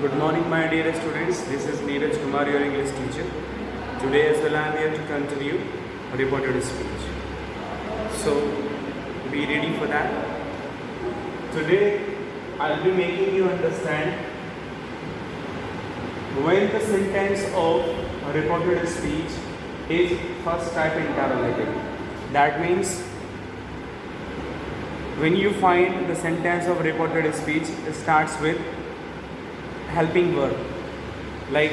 Good morning, my dear students. This is Neeraj Kumar, your English teacher. Today as well, I am here to continue reported speech. So, be ready for that. Today, I'll be making you understand when the sentence of reported speech is first type interrogative. That means when you find the sentence of reported speech starts with helping verb like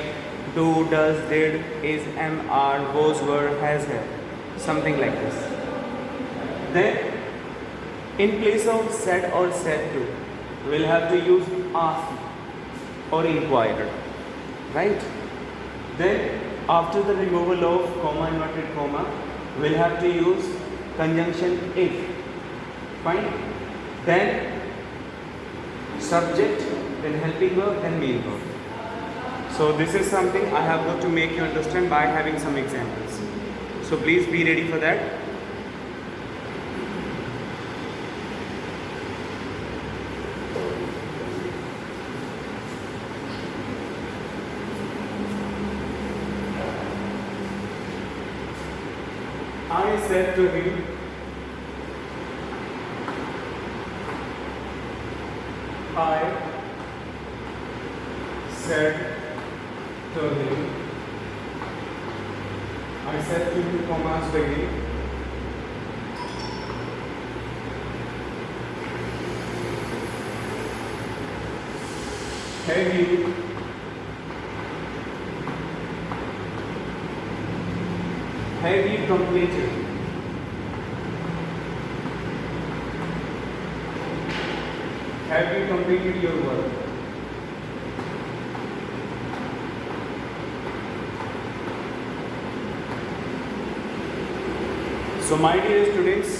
do, does, did, is, am, are, was, were, has, have, something like this. Then in place of said or said to, we'll have to use asked or inquired, right? Then after the removal of comma, inverted comma, we'll have to use conjunction if. Fine. Then subject, then helping verb, then main verb. So this is something I have got to make you understand by having some examples. So please be ready for that. I said to him, I said to him, I said to him, commas begin. Have you completed? Have you completed your work? So my dear students,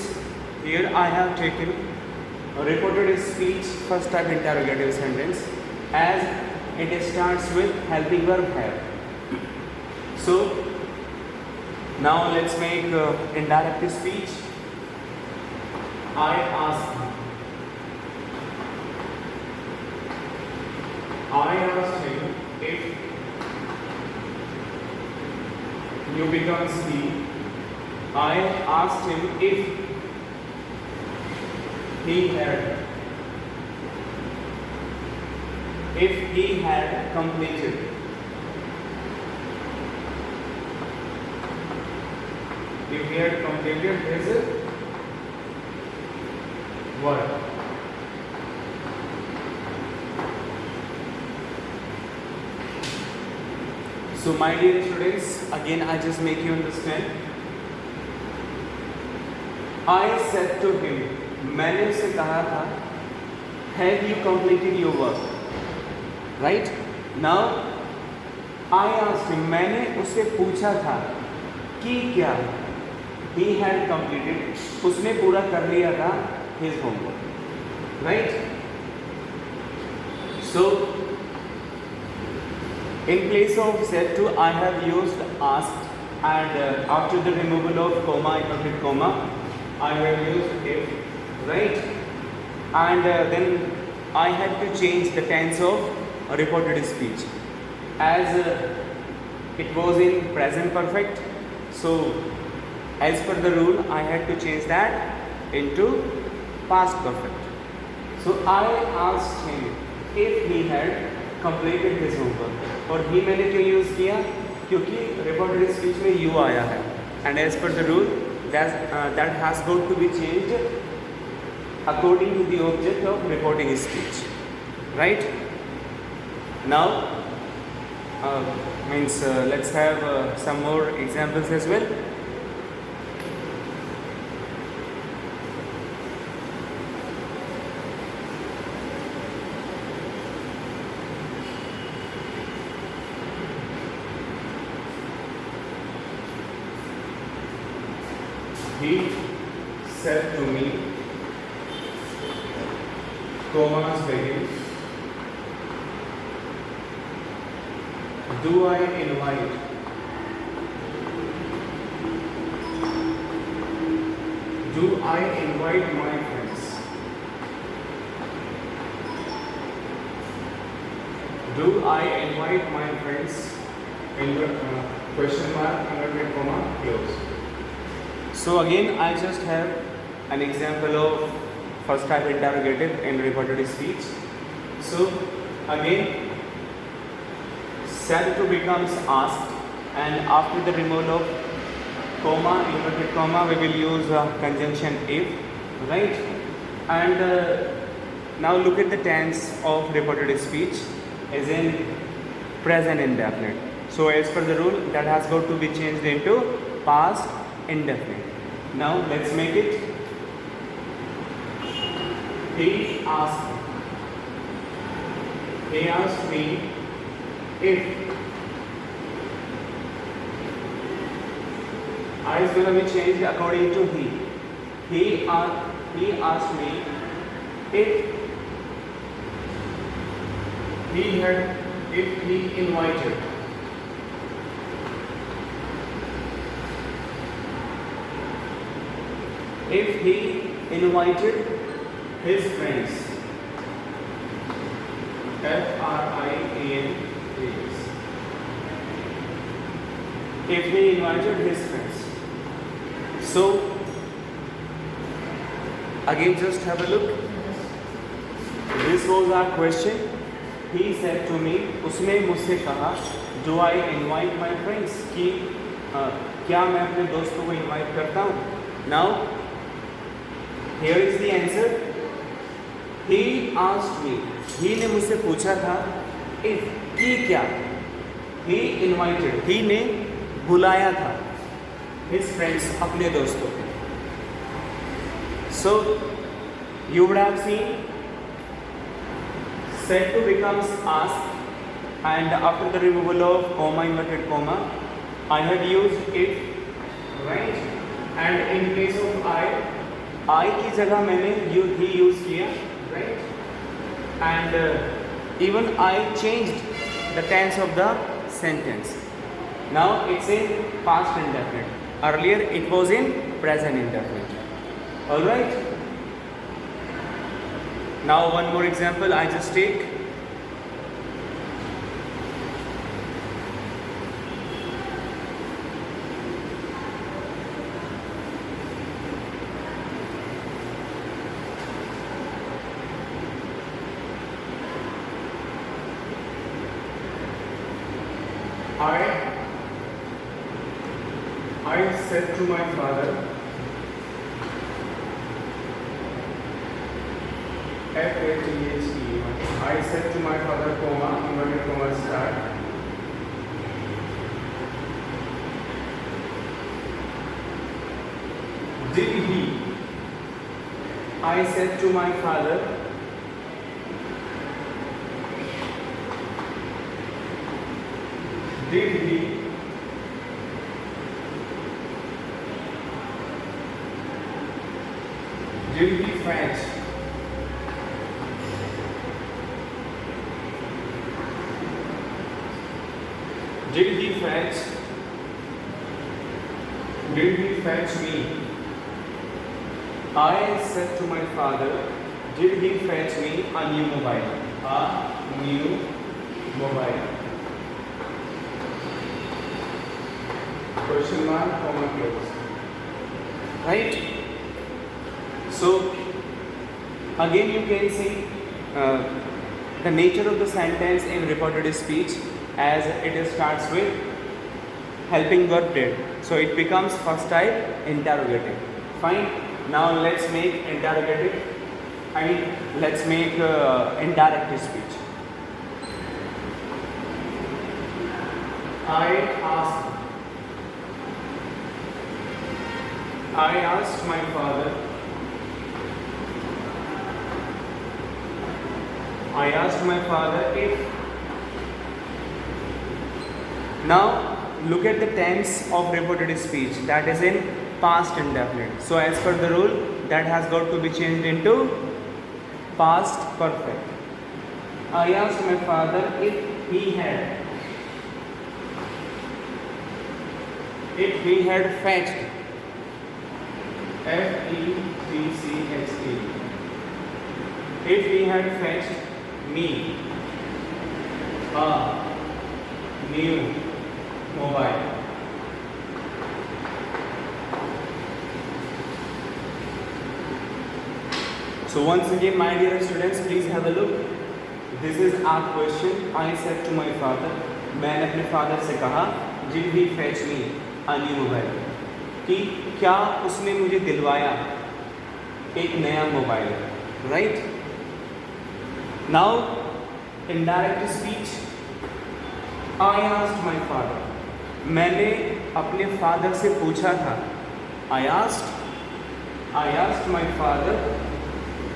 here I have taken a reported speech first type interrogative sentence as it starts with helping verb have. So now let's make indirect speech. I asked him. I asked him if you becomes he. I asked him if he had completed. If he had completed his work. So my dear students, again I just make you understand. I said to him, मैंने उसे कहा था, have you completed your work? Right? Now, I asked him, मैंने उससे पूछा था कि क्या? He had completed, उसने पूरा कर लिया था his homework. Right? So, in place of said to, I have used asked, and after the removal of comma, inverted comma, I have used if, right? And then I had to change the tense of a reported speech as it was in present perfect. So as per the rule, I had to change that into past perfect. So I asked him if he had completed his homework. और ही मैंने क्यों use किया? क्योंकि reported speech में you आया है, and as per the rule that has got to be changed according to the object of reporting speech, right? Now let's have some more examples as well. He said to me, commas begin, do I invite my friends? Do I invite my friends? Question mark, inverted comma, close. So again, I just have an example of first type interrogative in repetitive speech. So again, said to becomes asked, and after the removal of comma, inverted comma, we will use conjunction if, right? And now look at the tense of repetitive speech as in present indefinite. So as per the rule, that has got to be changed into past indefinite. Now let's make it. He asked me if. I is going to be changed according to he. He asked me if he invited. If he invited his friends. Friends. If he invited his friends. So again, just have a look. This was our question. He said to me, उसने मुझसे कहा, do I invite my friends? कि क्या मैं अपने दोस्तों को invite करता हूँ? Now, here is the answer. He asked me. He ने मुझसे पूछा था, if कि क्या? He invited. He ने बुलाया था his friends, अपने दोस्तों को. So you would have seen said to becomes asked, and after the removal of comma, inverted comma, I have used if, right? And in case of I की जगह मैंने he use किया, right? And even I changed the tense of the sentence. Now it's in past indefinite. Earlier it was in present indefinite. All right. Now one more example I just take. I said to my father, F-A-T-H-E, I said to my father, comma, inverted comma, start. Did he? I said to my father, did he? Did he fetch? Did he fetch? Did he fetch me? I said to my father, did he fetch me a new mobile? A new mobile. Question mark, comma, close. Right? So again you can see the nature of the sentence in repetitive speech as it starts with helping verb did. So it becomes first type interrogative. Fine. Now let's make interrogative. Let's make indirect speech. I asked my father. I asked my father if. Now look at the tense of repetitive speech, that is in past indefinite. So as per the rule, that has got to be changed into past perfect. I asked my father if he had fetched. F-E-T-C-H-E. If he had fetched me a new mobile. So once again, my dear students, please have a look. This is our question. I said to my father, मैंने अपने father से कहा, did he fetch me a new mobile? कि क्या उसने मुझे दिलवाया एक नया mobile, right? Now, indirect speech. I asked my father. मैंने अपने father से पूछा था. I asked my father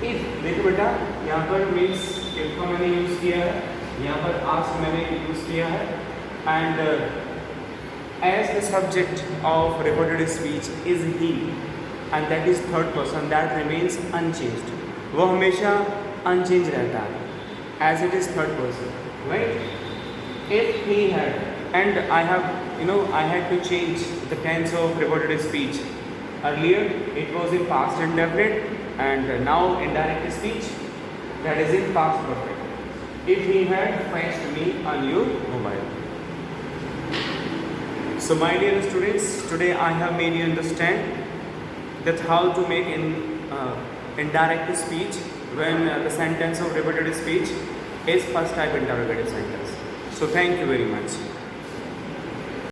if. देखो बेटा, यहाँ पर means if का मैंने यूज़ किया है, यहाँ पर ask मैंने यूज़ किया है, and as the subject of reported speech is he, and that is third person, that remains unchanged. वो हमेशा unchanged रहता है, as it is third person, right? If he had, and I had to change the tense of reported speech. Earlier it was in past indefinite, and now indirect speech, that is in past perfect. If he had fetched me a new mobile. So my dear students, today I have made you understand that how to make indirect speech when the sentence of repeated speech is first type interrogative sentence. So thank you very much.